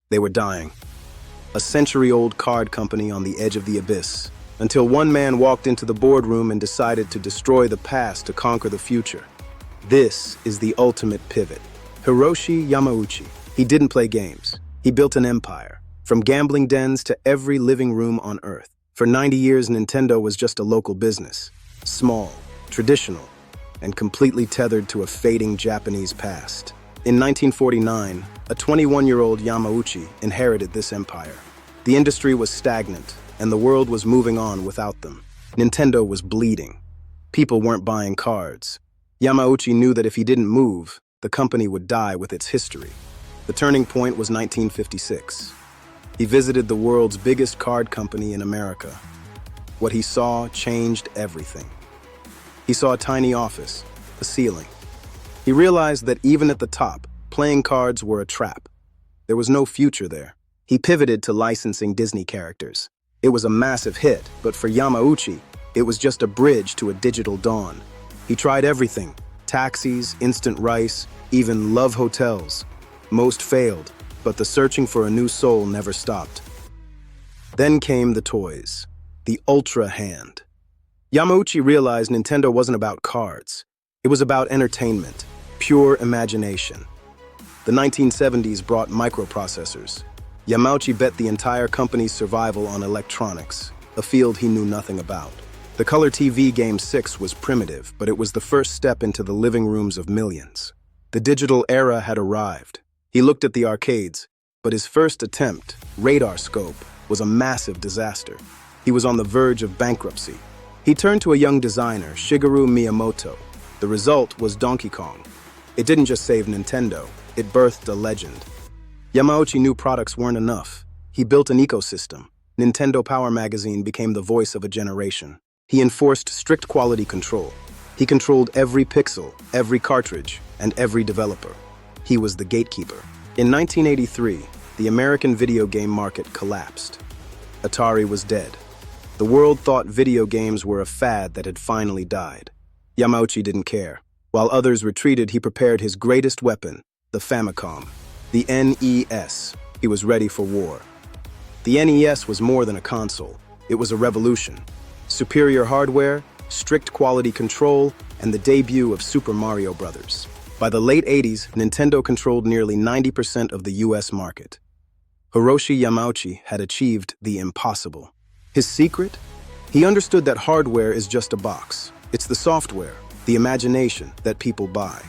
They were dying. A century-old card company on the edge of the abyss, until one man walked into the boardroom and decided to destroy the past to conquer the future. This is the ultimate pivot. Hiroshi Yamauchi. He didn't play games. He built an empire, from gambling dens to every living room on Earth. For 90 years, Nintendo was just a local business, small, traditional, and completely tethered to a fading Japanese past. In 1949, a 21-year-old Yamauchi inherited this empire. The industry was stagnant, and the world was moving on without them. Nintendo was bleeding. People weren't buying cards. Yamauchi knew that if he didn't move, the company would die with its history. The turning point was 1956. He visited the world's biggest card company in America. What he saw changed everything. He saw a tiny office, a ceiling. He realized that even at the top, playing cards were a trap. There was no future there. He pivoted to licensing Disney characters. It was a massive hit, but for Yamauchi, it was just a bridge to a digital dawn. He tried everything: taxis, instant rice, even love hotels. Most failed, but the searching for a new soul never stopped. Then came the toys, the Ultra Hand. Yamauchi realized Nintendo wasn't about cards. It was about entertainment, pure imagination. The 1970s brought microprocessors. Yamauchi bet the entire company's survival on electronics, a field he knew nothing about. The color TV Game 6 was primitive, but it was the first step into the living rooms of millions. The digital era had arrived. He looked at the arcades, but his first attempt, Radar Scope, was a massive disaster. He was on the verge of bankruptcy. He turned to a young designer, Shigeru Miyamoto. The result was Donkey Kong. It didn't just save Nintendo, it birthed a legend. Yamauchi knew products weren't enough. He built an ecosystem. Nintendo Power Magazine became the voice of a generation. He enforced strict quality control. He controlled every pixel, every cartridge, and every developer. He was the gatekeeper. In 1983, the American video game market collapsed. Atari was dead. The world thought video games were a fad that had finally died. Yamauchi didn't care. While others retreated, he prepared his greatest weapon, the Famicom, the NES. He was ready for war. The NES was more than a console. It was a revolution. Superior hardware, strict quality control, and the debut of Super Mario Bros. By the late 80s, Nintendo controlled nearly 90% of the US market. Hiroshi Yamauchi had achieved the impossible. His secret? He understood that hardware is just a box. It's the software, the imagination that people buy.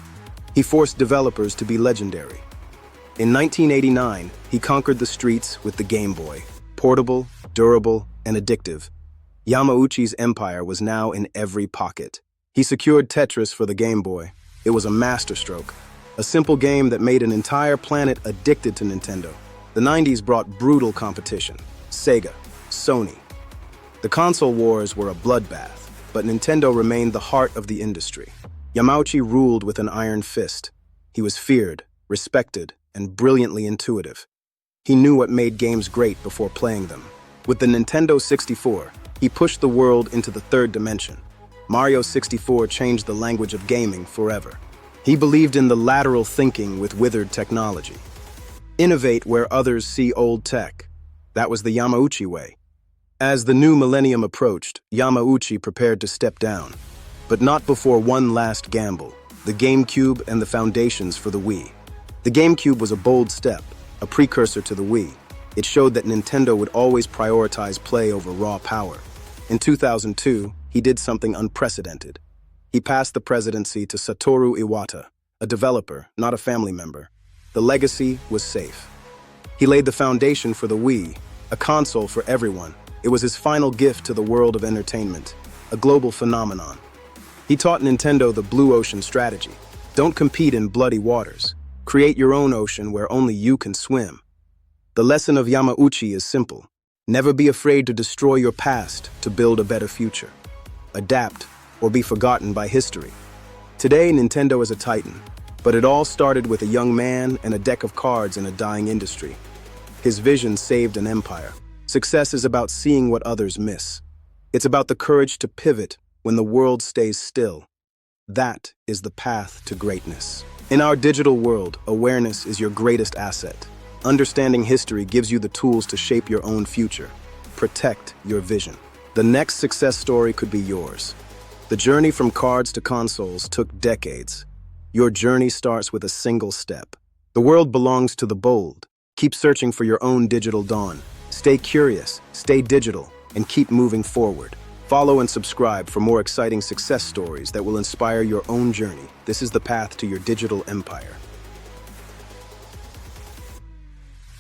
He forced developers to be legendary. In 1989, he conquered the streets with the Game Boy. Portable, durable, and addictive, Yamauchi's empire was now in every pocket. He secured Tetris for the Game Boy. It was a masterstroke, a simple game that made an entire planet addicted to Nintendo. The 90s brought brutal competition: Sega, Sony. The console wars were a bloodbath, but Nintendo remained the heart of the industry. Yamauchi ruled with an iron fist. He was feared, respected, and brilliantly intuitive. He knew what made games great before playing them. With the Nintendo 64, he pushed the world into the third dimension. Mario 64 changed the language of gaming forever. He believed in the lateral thinking with withered technology. Innovate where others see old tech. That was the Yamauchi way. As the new millennium approached, Yamauchi prepared to step down. But not before one last gamble: the GameCube and the foundations for the Wii. The GameCube was a bold step, a precursor to the Wii. It showed that Nintendo would always prioritize play over raw power. In 2002, he did something unprecedented. He passed the presidency to Satoru Iwata, a developer, not a family member. The legacy was safe. He laid the foundation for the Wii, a console for everyone. It was his final gift to the world of entertainment, a global phenomenon. He taught Nintendo the blue ocean strategy. Don't compete in bloody waters. Create your own ocean where only you can swim. The lesson of Yamauchi is simple. Never be afraid to destroy your past to build a better future. Adapt or be forgotten by history. Today, Nintendo is a titan, but it all started with a young man and a deck of cards in a dying industry. His vision saved an empire. Success is about seeing what others miss. It's about the courage to pivot when the world stays still. That is the path to greatness. In our digital world, awareness is your greatest asset. Understanding history gives you the tools to shape your own future. Protect your vision. The next success story could be yours. The journey from cards to consoles took decades. Your journey starts with a single step. The world belongs to the bold. Keep searching for your own digital dawn. Stay curious, stay digital, and keep moving forward. Follow and subscribe for more exciting success stories that will inspire your own journey. This is the path to your digital empire.